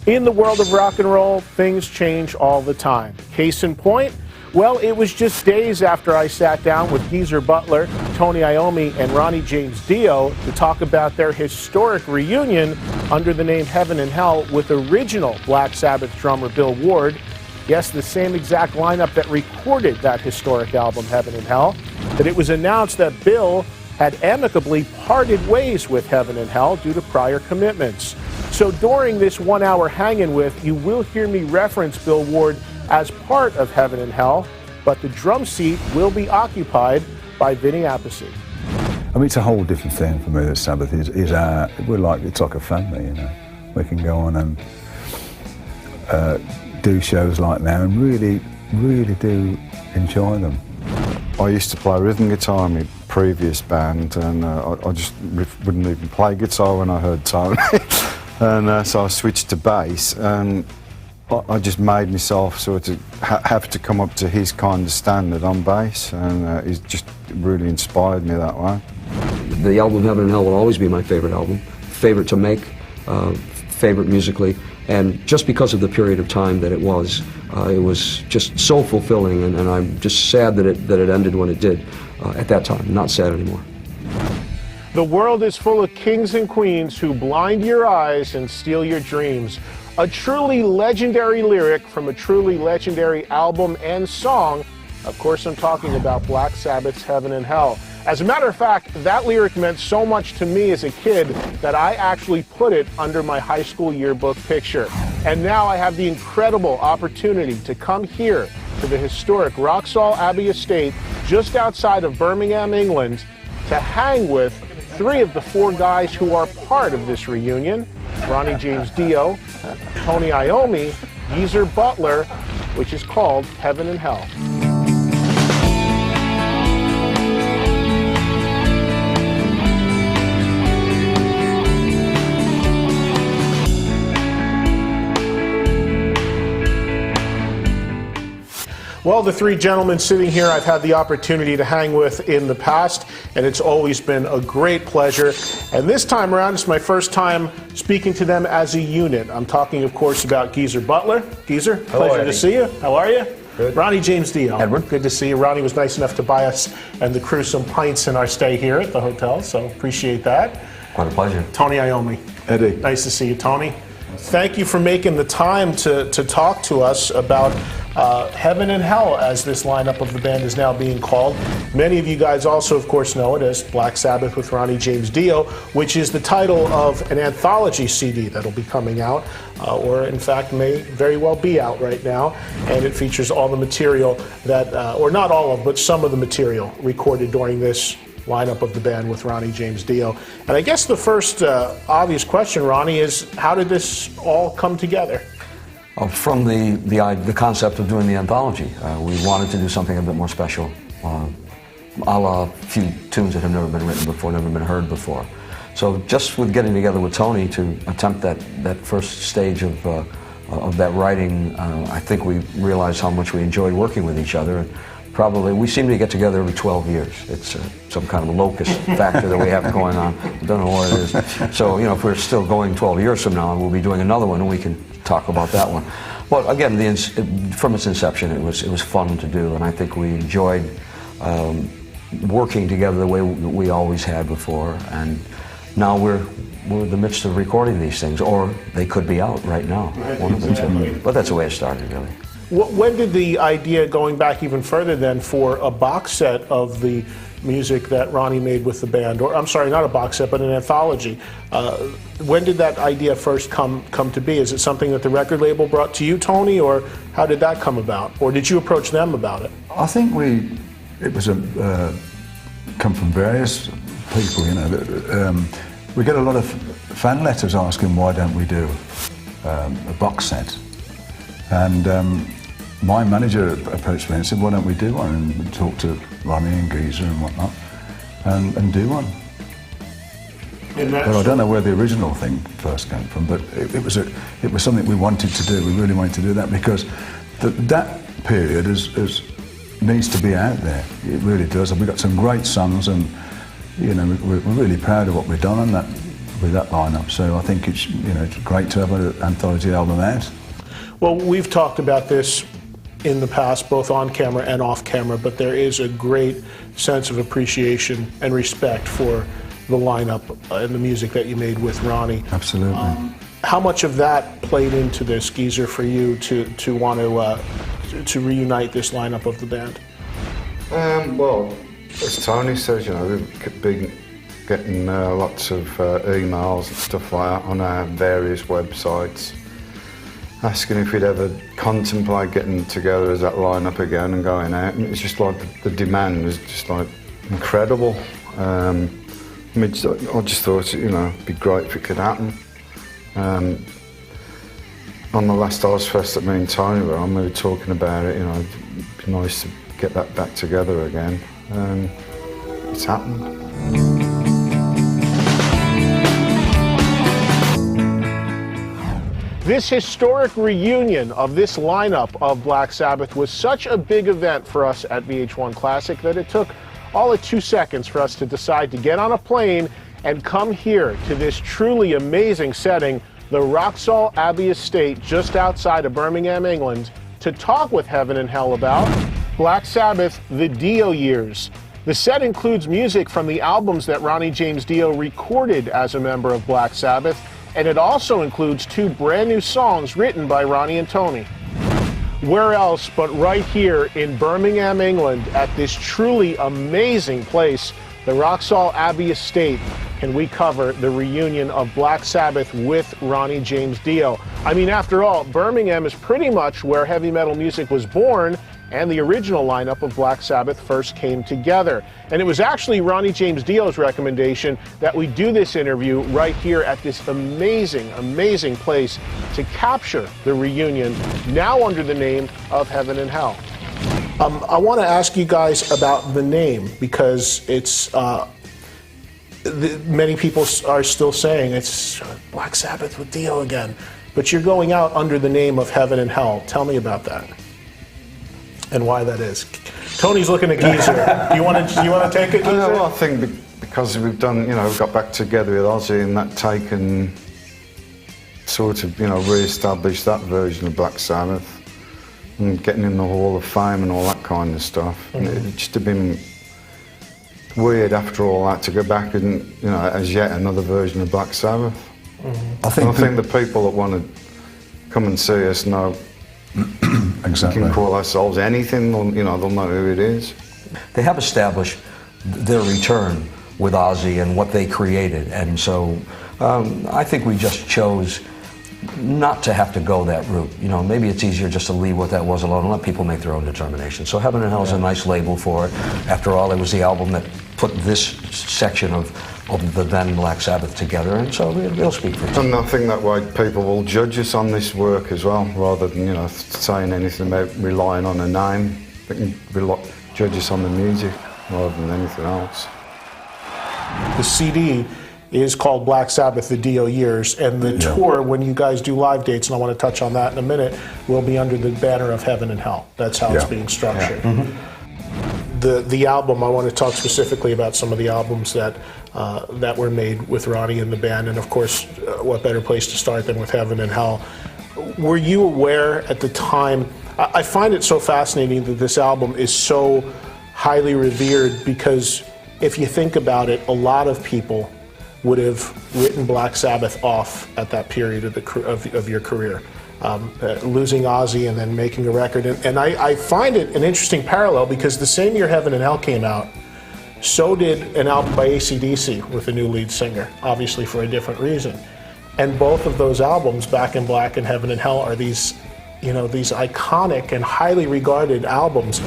In the world of rock and roll, things change all the time. Case in point, well, it was just days after I sat down with Geezer Butler, Tony Iommi, and Ronnie James Dio to talk about their historic reunion under the name Heaven and Hell with original Black Sabbath drummer Bill Ward. Yes, the same exact lineup that recorded that historic album, Heaven and Hell. That it was announced that Bill had amicably parted ways with Heaven and Hell due to prior commitments. So during this 1 hour hang-in with, you will hear me reference Bill Ward as part of Heaven and Hell, but the drum seat will be occupied by Vinny Appice. I mean, it's a whole different thing for me. The Sabbath is our, it's like a family, you know. We can go on and do shows like that and really do enjoy them. I used to play rhythm guitar in my previous band, and I just wouldn't even play guitar when I heard Tony. And so I switched to bass, and I just made myself sort of have to come up to his kind of standard on bass, and it just really inspired me that way. The album Heaven and Hell will always be my favorite album, favorite to make, favorite musically, and just because of the period of time that it was just so fulfilling, and I'm just sad that it ended when it did at that time, not sad anymore. The world is full of kings and queens who blind your eyes and steal your dreams. A truly legendary lyric from a truly legendary album and song. Of course, I'm talking about Black Sabbath's Heaven and Hell. As a matter of fact, that lyric meant so much to me as a kid that I actually put it under my high school yearbook picture. And now I have the incredible opportunity to come here to the historic Wroxall Abbey Estate just outside of Birmingham, England, to hang with 3 of the 4 guys who are part of this reunion: Ronnie James Dio, Tony Iommi, Geezer Butler, which is called Heaven and Hell. Well, the 3 gentlemen sitting here I've had the opportunity to hang with in the past, and it's always been a great pleasure. And this time around, it's my first time speaking to them as a unit. I'm talking, of course, about Geezer Butler. Geezer, pleasure to see you. How are you? Good. Ronnie James Dio. Edward. Good to see you. Ronnie was nice enough to buy us and the crew some pints in our stay here at the hotel, so appreciate that. Quite a pleasure. Tony Iommi. Eddie. Nice to see you, Tony. Thank you for making the time to talk to us about Heaven and Hell, as this lineup of the band is now being called. Many of you guys also, of course, know it as Black Sabbath with Ronnie James Dio, which is the title of an anthology CD that'll be coming out, or in fact may very well be out right now, and it features all the material that, or not all of, but some of the material recorded during this lineup of the band with Ronnie James Dio. And I guess the first obvious question, Ronnie, is how did this all come together? From the concept of doing the anthology, we wanted to do something a bit more special, a la a few tunes that have never been written before, never been heard before. So just with getting together with Tony to attempt that first stage of that writing, I think we realized how much we enjoyed working with each other. And probably, we seem to get together every 12 years. It's some kind of a locus factor that we have going on. I don't know what it is. So, you know, if we're still going 12 years from now, we'll be doing another one, and we can talk about that one. But again, from its inception, it was fun to do, and I think we enjoyed working together the way we always had before. And now we're in the midst of recording these things, or they could be out right now. One of the two. But that's the way it started, really. When did the idea, going back even further then, for a box set of the music that Ronnie made with the band, or I'm sorry, not a box set, but an anthology, when did that idea first come to be? Is it something that the record label brought to you, Tony, or how did that come about? Or did you approach them about it? I think it was come from various people, you know. We get a lot of fan letters asking why don't we do a box set. And my manager approached me and said, why don't we do one, and talk to Ronnie and Geezer and whatnot, and do one. But I don't know where the original thing first came from, but it was something we wanted to do. We really wanted to do that because that period needs to be out there. It really does. And we've got some great songs, and you know, we're really proud of what we've done on with that lineup. So I think it's, you know, it's great to have an anthology album out. Well, we've talked about this in the past, both on camera and off camera, but there is a great sense of appreciation and respect for the lineup and the music that you made with Ronnie. Absolutely. How much of that played into this, Geezer, for you to want to reunite this lineup of the band? Well, as Tony says, you know, we've been getting lots of emails and stuff like that on our various websites, asking if we'd ever contemplate getting together as that lineup again and going out. And it's just like the demand was just like incredible. I mean, I just thought, you know, it'd be great if it could happen. On the last Ozfest that me and Tony were on, we were talking about it, you know, it'd be nice to get that back together again. It's happened. This historic reunion of this lineup of Black Sabbath was such a big event for us at VH1 Classic that it took all of 2 seconds for us to decide to get on a plane and come here to this truly amazing setting, the Wroxall Abbey Estate just outside of Birmingham, England, to talk with Heaven and Hell about Black Sabbath, the Dio years. The set includes music from the albums that Ronnie James Dio recorded as a member of Black Sabbath, and it also includes 2 brand new songs written by Ronnie and Tony. Where else but right here in Birmingham, England, at this truly amazing place, the Wroxall Abbey Estate, can we cover the reunion of Black Sabbath with Ronnie James Dio. I mean, after all, Birmingham is pretty much where heavy metal music was born and the original lineup of Black Sabbath first came together. And it was actually Ronnie James Dio's recommendation that we do this interview right here at this amazing, amazing place to capture the reunion, now under the name of Heaven and Hell. I want to ask you guys about the name, because it's many people are still saying it's Black Sabbath with Dio again, but you're going out under the name of Heaven and Hell. Tell me about that and why that is. Tony's looking at Geezer. Do you want to take it, Geezer? Well, I think because we've done, you know, we've got back together with Ozzy and that taken sort of, you know, re-established that version of Black Sabbath and getting in the Hall of Fame and all that kind of stuff. And it just have been weird after all that to go back and, you know, as yet another version of Black Sabbath. I think the people that want to come and see us know Exactly. we can call ourselves anything, you know, they'll know who it is. They have established their return with Ozzy and what they created, and so I think we just chose not to have to go that route. You know, maybe it's easier just to leave what that was alone and let people make their own determination. So Heaven and Hell is a nice label for it. After all, it was the album that put this section of the then Black Sabbath together, and so it'll speak for itself. And I think that way people will judge us on this work as well, rather than, you know, saying anything about relying on a name. They can judge us on the music rather than anything else. The CD is called Black Sabbath, the Dio Years, and the tour, when you guys do live dates, and I want to touch on that in a minute, will be under the banner of Heaven and Hell. That's how it's being structured. The album, I want to talk specifically about some of the albums that were made with Ronnie and the band, and of course, what better place to start than with Heaven and Hell. Were you aware at the time, I find it so fascinating that this album is so highly revered, because if you think about it, a lot of people would have written Black Sabbath off at that period of your career. Losing Ozzy and then making a record. And I find it an interesting parallel, because the same year Heaven and Hell came out, so did an album by AC/DC with a new lead singer, obviously for a different reason. And both of those albums, Back in Black and Heaven and Hell, are these, you know, these iconic and highly regarded albums.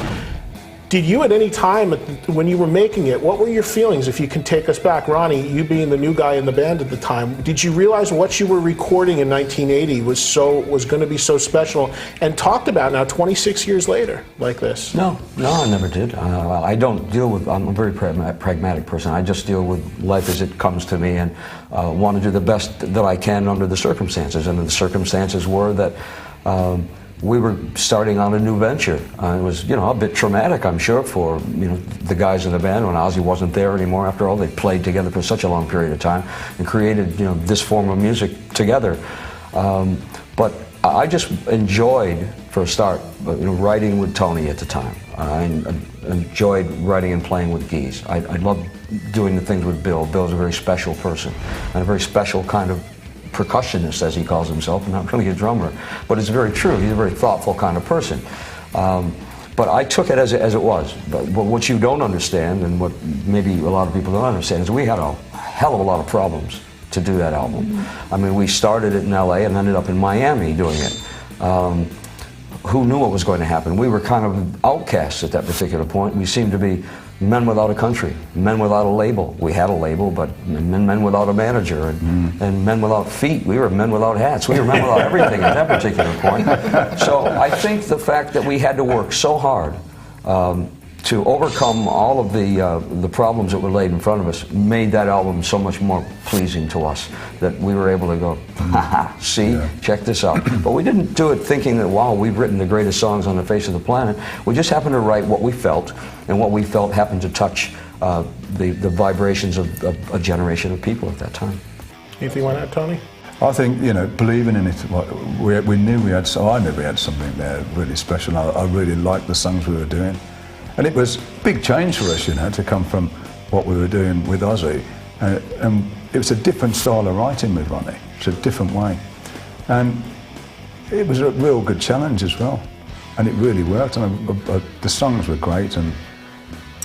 Did you at any time, when you were making it, what were your feelings, if you can take us back? Ronnie, you being the new guy in the band at the time, did you realize what you were recording in 1980 was going to be so special and talked about now 26 years later like this? No, I never did. I don't deal with, I'm a very pragmatic person. I just deal with life as it comes to me, and want to do the best that I can under the circumstances. And the circumstances were that we were starting on a new venture. It was, you know, a bit traumatic, I'm sure, for, you know, the guys in the band when Ozzy wasn't there anymore. After all, they played together for such a long period of time and created, you know, this form of music together. But I just enjoyed, for a start, you know, writing with Tony at the time. I enjoyed writing and playing with Geese. I loved doing the things with Bill. Bill's a very special person and a very special kind of percussionist, as he calls himself, and not really a drummer. But it's very true. He's a very thoughtful kind of person. But I took it as it was. But what you don't understand, and what maybe a lot of people don't understand, is we had a hell of a lot of problems to do that album. I mean, we started it in LA and ended up in Miami doing it. Who knew what was going to happen? We were kind of outcasts at that particular point. We seemed to be men without a country, men without a label. We had a label, but men without a manager, and men without feet. We were men without hats. We were men without everything at that particular point. So I think the fact that we had to work so hard to overcome all of the problems that were laid in front of us made that album so much more pleasing to us, that we were able to go, ha, see, check this out. But we didn't do it thinking that, wow, we've written the greatest songs on the face of the planet. We just happened to write what we felt, and what we felt happened to touch the vibrations of a generation of people at that time. Anything you want to add, Tony? I think, you know, believing in it, we knew we had, so I knew we had something there really special. I really liked the songs we were doing. And it was a big change for us, you know, to come from what we were doing with Ozzy. And it was a different style of writing with Ronnie. It's a different way. And it was a real good challenge as well. And it really worked. And the songs were great. And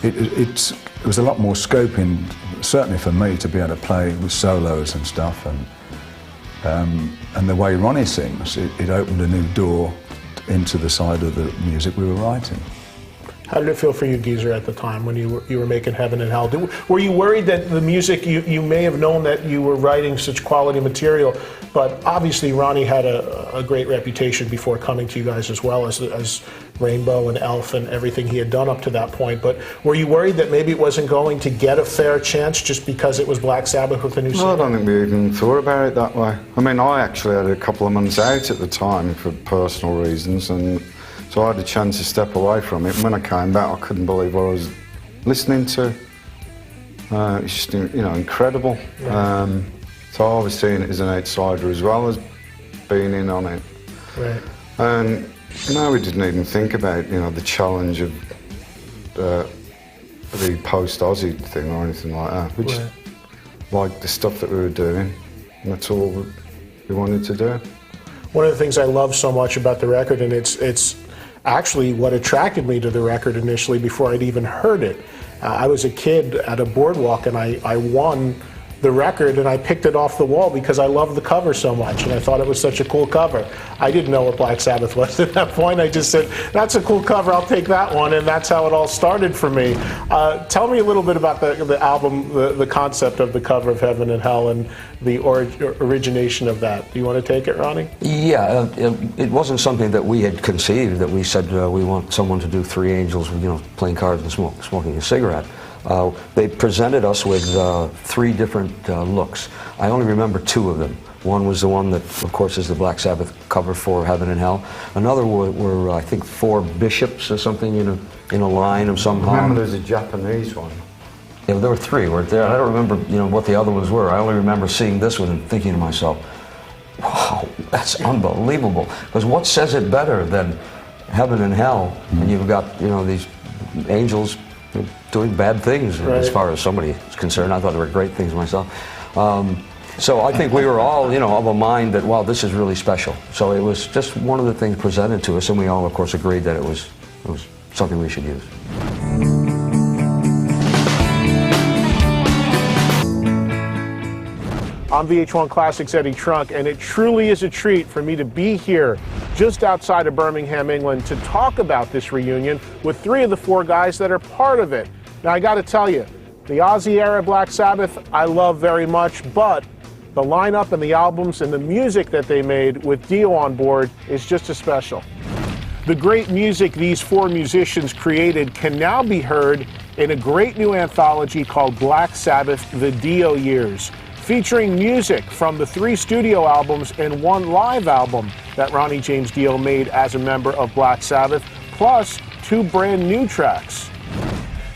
it was a lot more scoping, certainly for me, to be able to play with solos and stuff. And the way Ronnie sings, it opened a new door into the side of the music we were writing. How did it feel for you, Geezer, at the time when you were making Heaven and Hell? Were you worried that the music, you may have known that you were writing such quality material, but obviously Ronnie had a great reputation before coming to you guys, as well as Rainbow and Elf and everything he had done up to that point. But were you worried that maybe it wasn't going to get a fair chance just because it was Black Sabbath with a new singer? No, I don't think we even thought about it that way. I mean, I actually had a couple of months out at the time for personal reasons, and so I had a chance to step away from it. And when I came back, I couldn't believe what I was listening to. It's just, you know, incredible. Yeah. So I was seeing it as an outsider as well as being in on it. Right. And no, we didn't even think about, you know, the challenge of the post-Aussie thing or anything like that. We just liked the stuff that we were doing, and that's all we wanted to do. One of the things I love so much about the record, and it's actually what attracted me to the record initially before I'd even heard it. I was a kid at a boardwalk, and I won the record, and I picked it off the wall because I loved the cover so much, and I thought it was such a cool cover. I didn't know what Black Sabbath was at that point. I just said, that's a cool cover, I'll take that one, and that's how it all started for me. Tell me a little bit about the album, the concept of the cover of Heaven and Hell, and the origination of that. Do you want to take it, Ronnie? Yeah, it wasn't something that we had conceived, that we said we want someone to do three angels, you know, playing cards and smoking a cigarette. They presented us with three different looks. I only remember two of them. One was the one that, of course, is the Black Sabbath cover for Heaven and Hell. Another were I think, four bishops or something in a line of some kind. I remember there's a Japanese one. Yeah, there were three, weren't there? I don't remember, you know, what the other ones were. I only remember seeing this one and thinking to myself, wow, that's unbelievable. Because what says it better than Heaven and Hell? And you've got, you know, these angels doing bad things, as far as somebody is concerned. I thought they were great things myself. So I think we were all, you know, of a mind that, wow, this is really special. So it was just one of the things presented to us, and we all, of course, agreed that it was something we should use. I'm VH1 Classics Eddie Trunk, and it truly is a treat for me to be here just outside of Birmingham, England, to talk about this reunion with three of the four guys that are part of it. Now, I got to tell you, the Ozzy era Black Sabbath I love very much, but the lineup and the albums and the music that they made with Dio on board is just as special. The great music these four musicians created can now be heard in a great new anthology called Black Sabbath: The Dio Years. featuring music from the 3 studio albums and 1 live album that Ronnie James Dio made as a member of Black Sabbath, plus 2 brand new tracks.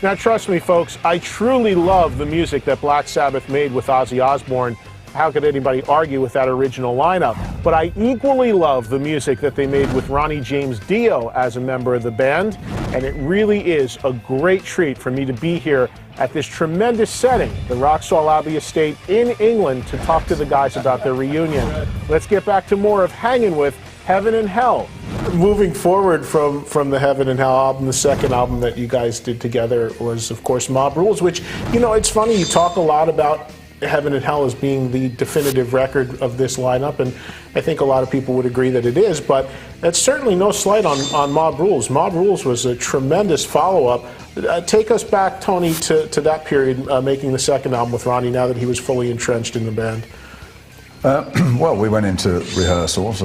Now trust me folks, I truly love the music that Black Sabbath made with Ozzy Osbourne. How could anybody argue with that original lineup? But I equally love the music that they made with Ronnie James Dio as a member of the band, and it really is a great treat for me to be here at this tremendous setting, the Roxall Abbey Estate in England, to talk to the guys about their reunion. Let's get back to more of Hanging With Heaven and Hell. Moving forward from the Heaven and Hell album, the second album that you guys did together was, of course, Mob Rules, which, you know, it's funny, you talk a lot about Heaven and Hell as being the definitive record of this lineup, and I think a lot of people would agree that it is, but that's certainly no slight on Mob Rules. Mob Rules was a tremendous follow-up. Take us back, Tony, to that period, making the second album with Ronnie, now that he was fully entrenched in the band. Well, we went into rehearsals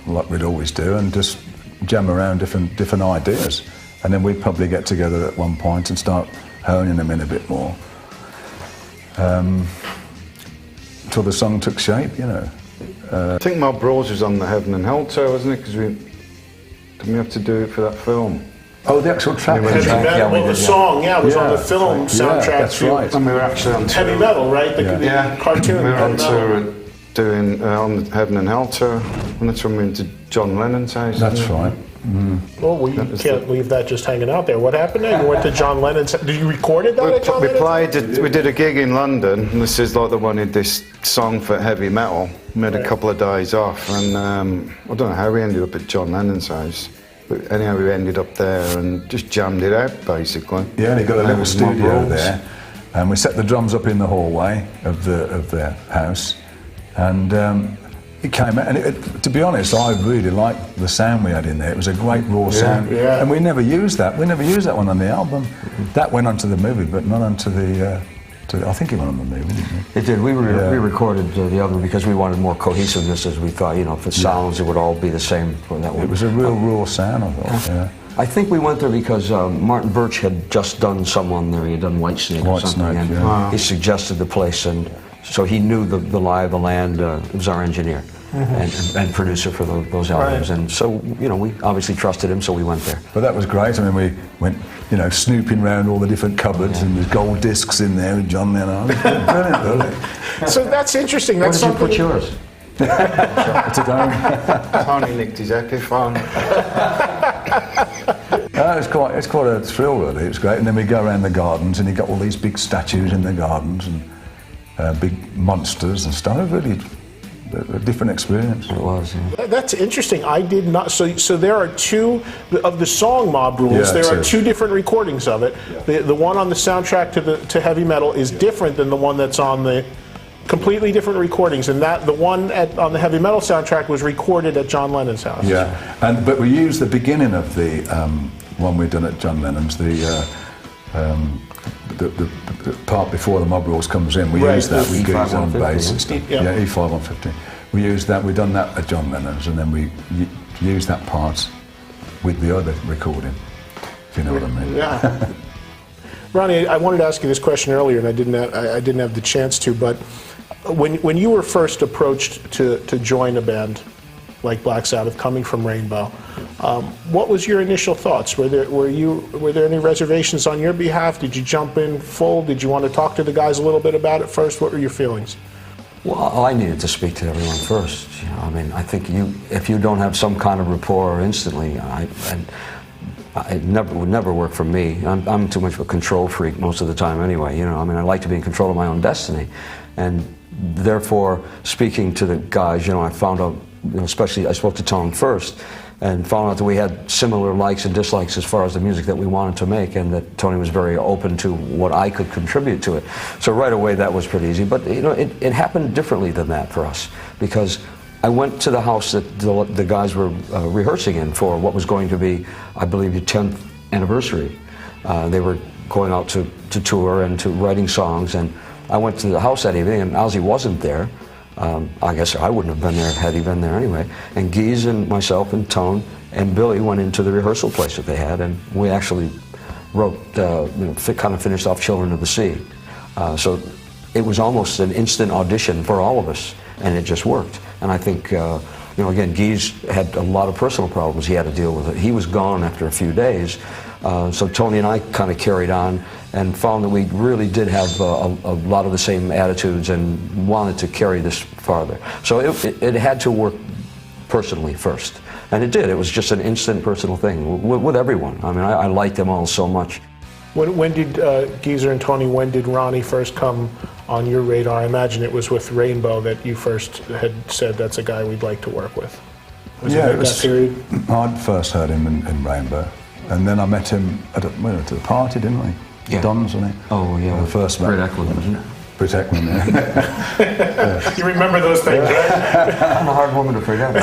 like we'd always do, and just jam around different ideas, and then we'd probably get together at one point and start honing them in a bit more. Until the song took shape, you know. I think Mob Rules was on the Heaven and Hell tour, wasn't it? Because didn't we have to do it for that film? Oh, the actual track. Heavy Metal, well, the song, was on the film soundtrack. That's right. And we were actually on tour. Heavy Metal, right? The cartoon. We were on tour doing on the Heaven and Hell tour, and that's when we went to John Lennon's house. That's right. Well, you can't leave that just hanging out there. What happened there? You went to John Lennon's. Did you record it at John Lennon's? We did a gig in London, and this is like they wanted this song for heavy metal. We had a couple of days off, and I don't know how we ended up at John Lennon's house. But anyhow, we ended up there and just jammed it out, basically. Yeah, and he got a little studio there, and we set the drums up in the hallway of their house, and it came out, and to be honest, I really liked the sound we had in there. It was a great raw sound, and we never used that. We never used that one on the album. That went onto the movie, but not onto the. I think it went on the movie, didn't it? It did. We re-recorded the album because we wanted more cohesiveness, as we thought. You know, if it sounds, it would all be the same. It was a real raw sound, I thought. Yeah. I think we went there because Martin Birch had just done someone there. He had done Whitesnake or something, and he suggested the place, and so he knew the lie of the land. It was our engineer and producer for those albums, and so you know we obviously trusted him, so we went there. But that was great. I mean, we went, you know, snooping around all the different cupboards, and there's gold discs in there with John Lennon. Brilliant. So that's interesting. That's Where did you put yours? Tony nicked his Epiphone. It's quite a thrill, really. It's great. And then we go around the gardens, and you got all these big statues in the gardens and big monsters and stuff. Really, a different experience. It was. Yeah. That's interesting. I did not. So there are two of the song Mob Rules. There are 2 different recordings of it. The one on the soundtrack to Heavy Metal is different than the one that's on the. Completely different recordings, and the one on the Heavy Metal soundtrack was recorded at John Lennon's house. Yeah, but we used the beginning of the one we'd done at John Lennon's, the part before the Mob Rules comes in. We used that. We used on bass and stuff. Yeah, E5 150. We used that. We done that at John Lennon's, and then we used that part with the other recording. If you know what I mean. Yeah. Ronnie, I wanted to ask you this question earlier, and I didn't have the chance to, but. When you were first approached to join a band like Black Sabbath, coming from Rainbow, what was your initial thoughts? Were there any reservations on your behalf? Did you jump in full? Did you want to talk to the guys a little bit about it first? What were your feelings? Well, I needed to speak to everyone first. You know, I mean, I think if you don't have some kind of rapport instantly, it would never work for me. I'm too much of a control freak most of the time anyway. You know, I mean, I like to be in control of my own destiny, and therefore, speaking to the guys, you know, I found out, you know, especially I spoke to Tone first, and found out that we had similar likes and dislikes as far as the music that we wanted to make, and that Tony was very open to what I could contribute to it. So right away, that was pretty easy. But you know, it happened differently than that for us, because I went to the house that the guys were rehearsing in for what was going to be, I believe, the 10th anniversary. They were going out to tour and to writing songs, and I went to the house that evening, and Ozzy wasn't there. I guess I wouldn't have been there had he been there anyway. And Geese and myself and Tone and Billy went into the rehearsal place that they had, and we actually wrote, kind of finished off Children of the Sea. So it was almost an instant audition for all of us, and it just worked. And I think, again, Guy had a lot of personal problems he had to deal with. He was gone after a few days, so Tony and I kind of carried on and found that we really did have a lot of the same attitudes and wanted to carry this farther. So it had to work personally first, and it did. It was just an instant personal thing with everyone. I mean, I liked them all so much. When did Geezer and Tony, when did Ronnie first come on your radar? I imagine it was with Rainbow that you first had said that's a guy we'd like to work with. Was it that period? I'd first heard him in Rainbow, and then I met him at a party, didn't we? Yeah. Don's, wasn't he? Oh, yeah. The first Britt Eklund, wasn't it? Britt Eklund, yeah. You remember those things, right? I'm a hard woman to forget.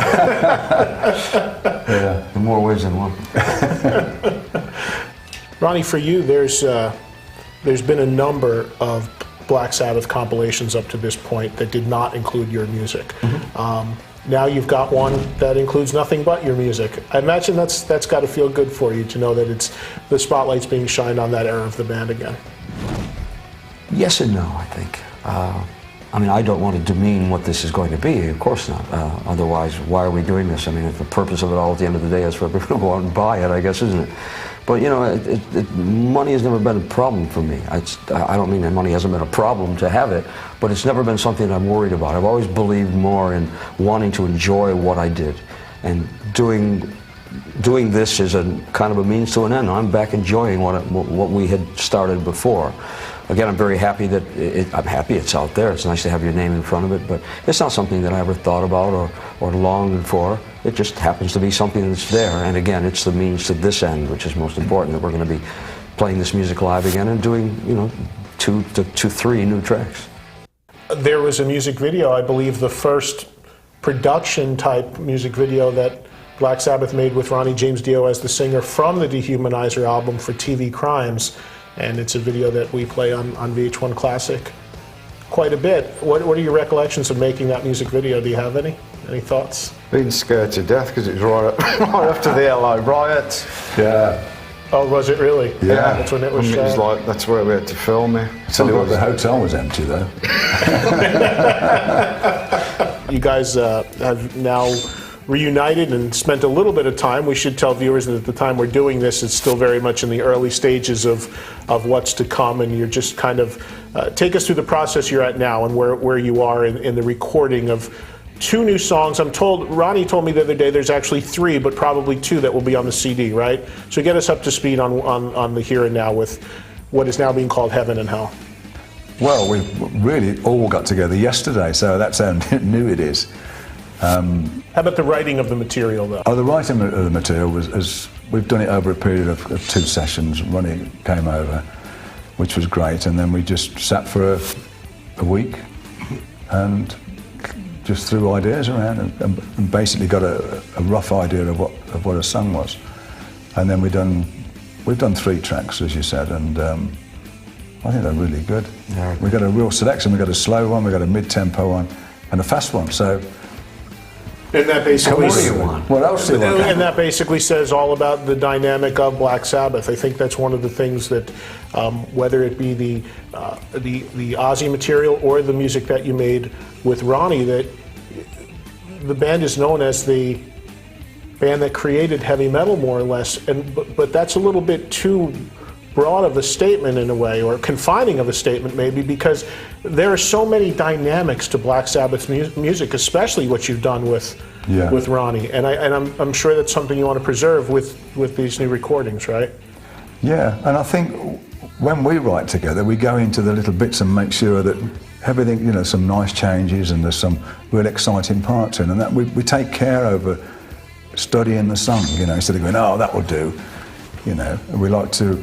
Yeah. In more ways than one. Ronnie, for you, there's been a number of Black Sabbath compilations up to this point that did not include your music. Mm-hmm. Now you've got one that includes nothing but your music. I imagine that's got to feel good for you to know that the spotlight's being shined on that era of the band again. Yes and no, I think. I mean, I don't want to demean what this is going to be, of course not. Otherwise, why are we doing this? I mean, if the purpose of it all at the end of the day is for everyone to go out and buy it, I guess, isn't it? But, you know, money has never been a problem for me. I don't mean that money hasn't been a problem to have it, but it's never been something that I'm worried about. I've always believed more in wanting to enjoy what I did. And doing this is a kind of a means to an end. I'm back enjoying what we had started before. Again, I'm very happy that I'm happy it's out there. It's nice to have your name in front of it, but it's not something that I ever thought about or longed for. It just happens to be something that's there. And again, it's the means to this end, which is most important, that we're going to be playing this music live again and doing, you know, two to three new tracks. There was a music video, I believe the first production type music video that Black Sabbath made with Ronnie James Dio as the singer from the Dehumanizer album for TV Crimes. And it's a video that we play on VH1 Classic quite a bit. What are your recollections of making that music video? Do you have any thoughts? Being scared to death because it was right after the LA riots. Yeah. Oh, was it really? Yeah. That's when it was. I mean, it was like, that's where we had to film it. Tell you what, the hotel was empty though. You guys have now reunited and spent a little bit of time. We should tell viewers that at the time we're doing this, it's still very much in the early stages of what's to come, and you're just kind of take us through the process you're at now and where you are in the recording of 2 new songs. I'm told, Ronnie told me the other day there's actually 3, but probably 2 that will be on the CD, right? So get us up to speed on the here and now with what is now being called Heaven and Hell. Well, we really all got together yesterday, so that's how new it is. How about the writing of the material, though? Oh, the writing of the material was we've done it over a period of 2 sessions. Ronnie came over, which was great, and then we just sat for a week and just threw ideas around and basically got a rough idea of what a song was. And then we've done 3 tracks, as you said, and I think they're really good. Yeah. We got a real selection. We got a slow one, we got a mid-tempo one, and a fast one. So. And that basically, what else do you want? And that basically says all about the dynamic of Black Sabbath. I think that's one of the things that, whether it be the Ozzy material or the music that you made with Ronnie, that the band is known as the band that created heavy metal, more or less. But that's a little bit too broad of a statement in a way, or confining of a statement maybe, because there are so many dynamics to Black Sabbath's music, especially what you've done with Ronnie, and I'm sure that's something you want to preserve with these new recordings, right? Yeah, and I think when we write together, we go into the little bits and make sure that everything, you know, some nice changes and there's some real exciting parts in, and that we take care over studying the song, you know, instead of going, oh, that will do, you know, and we like to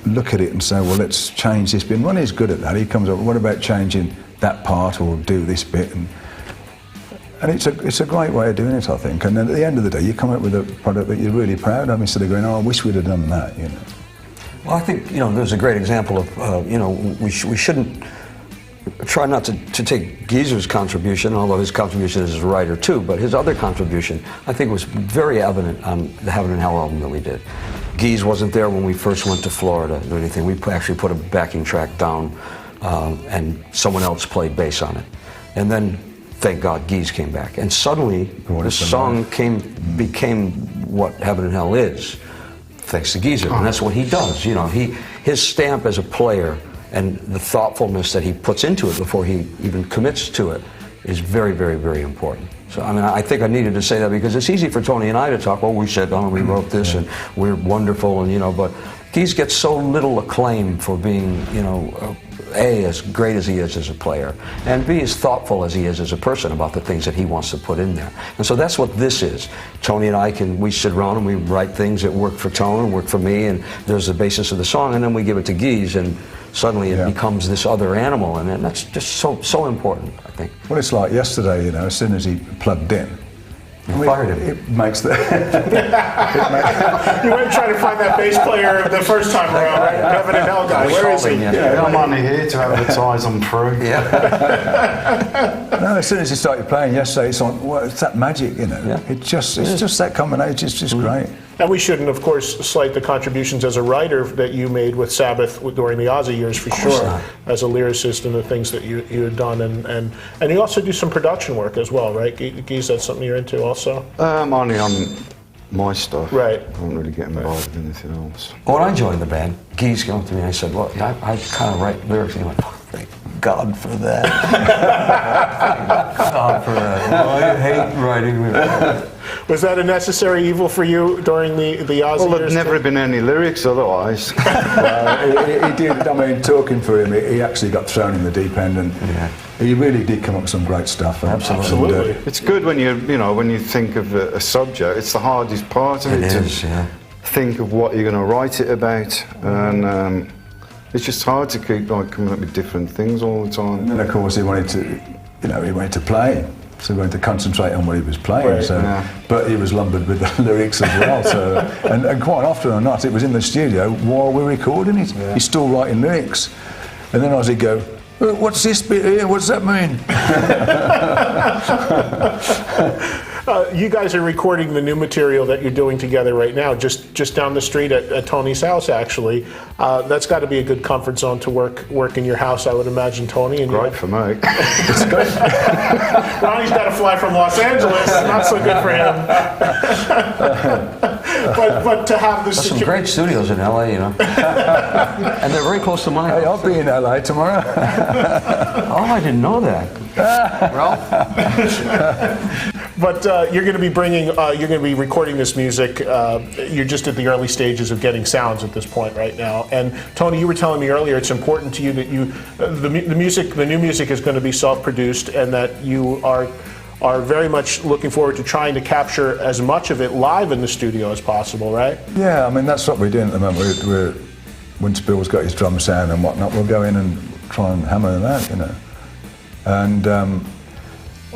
look at it and say, well, let's change this bit. Ronnie's good at that. He comes up, what about changing that part or do this bit? And it's a great way of doing it, I think. And then at the end of the day, you come up with a product that you're really proud of instead of going, oh, I wish we'd have done that, you know. Well, I think, you know, there's a great example of, you know, we shouldn't try not to take Geezer's contribution, although his contribution is as a writer too, but his other contribution, I think, was very evident on the Heaven and Hell album that we did. Geez wasn't there when we first went to Florida or anything. We actually put a backing track down and someone else played bass on it. And then, thank God, Geese came back. And suddenly, the song became what Heaven and Hell is, thanks to Geezer. And that's what he does. You know, his stamp as a player and the thoughtfulness that he puts into it before he even commits to it is very, very, very important. So, I mean, I think I needed to say that because it's easy for Tony and I to talk, oh, we said, oh, we wrote this and we're wonderful, and, you know, but Geese gets so little acclaim for being, you know, A, as great as he is as a player, and B, as thoughtful as he is as a person about the things that he wants to put in there. And so that's what this is. Tony and I we sit around and we write things that work for Tony and work for me, and there's the basis of the song, and then we give it to Geese, and suddenly it becomes this other animal, and that's just so important, I think. Well, it's like yesterday, you know, as soon as he plugged in, fired him. It makes the... You went and tried to find that bass player the first time around, right? Heaven and Hell guy. Where is he? Yeah, I'm only here to advertise I'm through. Yeah. No, as soon as he started playing yesterday, it's on. Well, it's that magic, you know. Yeah. It's just that combination. It's just great. And we shouldn't, of course, slight the contributions as a writer that you made with Sabbath during the Ozzy years, for sure, not. as a lyricist and the things that you had done. And you also do some production work as well, right? Geese, that's something you're into also? Only on my stuff. Right. I don't really get involved with anything else. When I joined the band, Geese came up to me and I said, well, I kind of write lyrics, and he went, oh, thank God for that. Thank God for that. Oh, I hate writing lyrics. Was that a necessary evil for you during the Ozzy Well, years? there's never been any lyrics otherwise. He did. I mean, talking for him, he actually got thrown in the deep end, and he really did come up with some great stuff. Absolutely. It's good when when you think of a subject. It's the hardest part of it. It is, yeah. Think of what you're going to write it about, and it's just hard to keep coming up with different things all the time. And then, of course, he wanted to play. So he wanted to concentrate on what he was playing. Right. But he was lumbered with the lyrics as well. So, and quite often or not, it was in the studio while we're recording it. Yeah. He's still writing lyrics, and then Ozzy go, "What's this bit here? What does that mean?" You guys are recording the new material that you're doing together right now, just down the street at Tony's house, actually. That's got to be a good comfort zone to work in your house, I would imagine, Tony. And Great for me. It's great. Ronnie's got to fly from Los Angeles. Not so good for him. but to have this... There's some great studios in LA, you know. And they're very close to mine. Hey, I'll be in LA tomorrow. Oh, I didn't know that. Well... But you're going to be you're going to be recording this music. You're just at the early stages of getting sounds at this point right now. And Tony, you were telling me earlier it's important to you that the new music is going to be self-produced, and that you are very much looking forward to trying to capture as much of it live in the studio as possible, right? Yeah, I mean that's what we're doing at the moment. Once Bill's got his drum sound and whatnot, we'll go in and try and hammer that, you know. And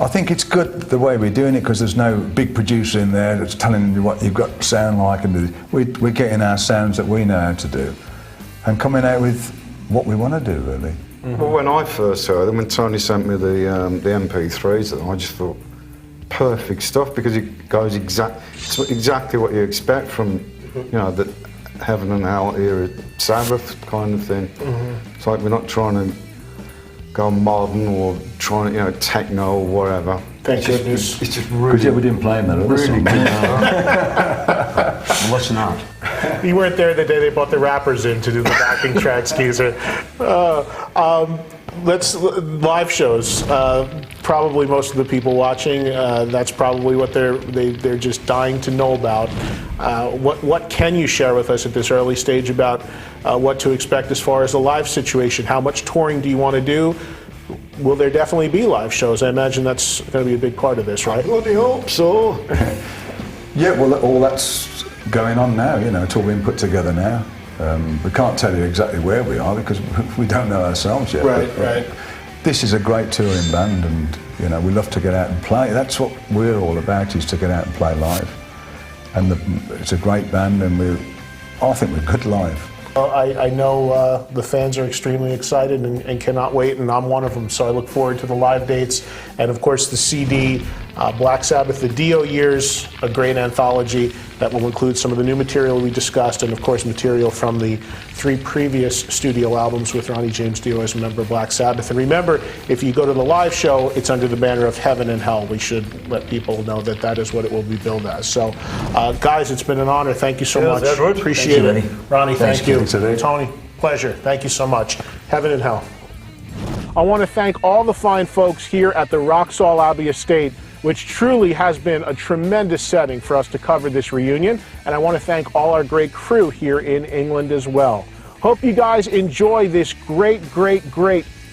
I think it's good the way we're doing it, because there's no big producer in there that's telling you what you've got to sound like, and we're getting our sounds that we know how to do and coming out with what we want to do, really. Mm-hmm. Well, when I first heard them, when Tony sent me the MP3s, I just thought perfect stuff, because it goes exactly what you expect from the Heaven and Hell era Sabbath kind of thing. Mm-hmm. It's like we're not trying to go modern or trying to, techno or whatever. Thank goodness. It's just really... we didn't play them, really good. Let's not. You weren't there the day they brought the rappers in to do the backing tracks, Geezer. Live shows. Probably most of the people watching, that's probably what they're just dying to know about. What can you share with us at this early stage about what to expect as far as the live situation? How much touring do you want to do? Will there definitely be live shows? I imagine that's going to be a big part of this, right? I bloody hope so. Yeah, well, all that's going on now. It's all being put together now. We can't tell you exactly where we are because we don't know ourselves yet. Right, right. This is a great touring band, and we love to get out and play. That's what we're all about, is to get out and play live. And it's a great band, and I think we're good live. I know the fans are extremely excited and cannot wait, and I'm one of them. So I look forward to the live dates, and of course the CD Black Sabbath, the Dio Years, a great anthology that will include some of the new material we discussed, and of course material from the 3 previous studio albums with Ronnie James Dio as a member of Black Sabbath. And remember, if you go to the live show, it's under the banner of Heaven and Hell. We should let people know that that is what it will be billed as. So, guys, it's been an honor. Thank you so much. Edward. Appreciate it. Ronnie, thank you. Thanks, Eddie. Tony, pleasure. Thank you so much. Heaven and Hell. I want to thank all the fine folks here at the Roxall Abbey Estate, which truly has been a tremendous setting for us to cover this reunion. And I want to thank all our great crew here in England as well. Hope you guys enjoy this great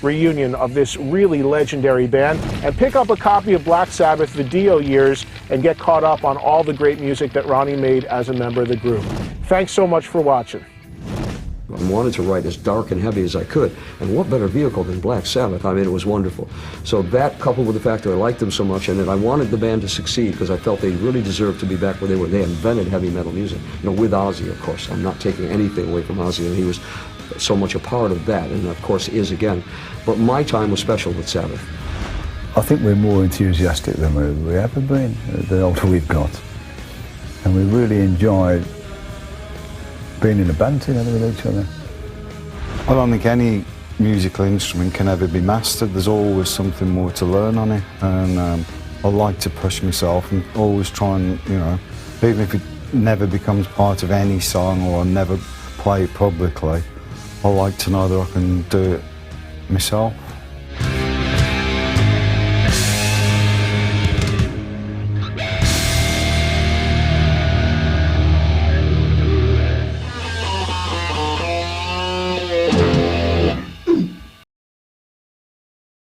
reunion of this really legendary band, and pick up a copy of Black Sabbath, the Dio Years, and get caught up on all the great music that Ronnie made as a member of the group. Thanks so much for watching. I wanted to write as dark and heavy as I could, and what better vehicle than Black Sabbath? I mean, it was wonderful. So that, coupled with the fact that I liked them so much and that I wanted the band to succeed because I felt they really deserved to be back where they were. They invented heavy metal music, you know, with Ozzy, of course. I'm not taking anything away from Ozzy, and he was so much a part of that, and of course is again. But my time was special with Sabbath. I think we're more enthusiastic than we ever been, the older we've got. And we really enjoy being in a band together with each other. I don't think any musical instrument can ever be mastered. There's always something more to learn on it, and I like to push myself and always try and, you know, even if it never becomes part of any song or I never play it publicly, I like to know that I can do it myself.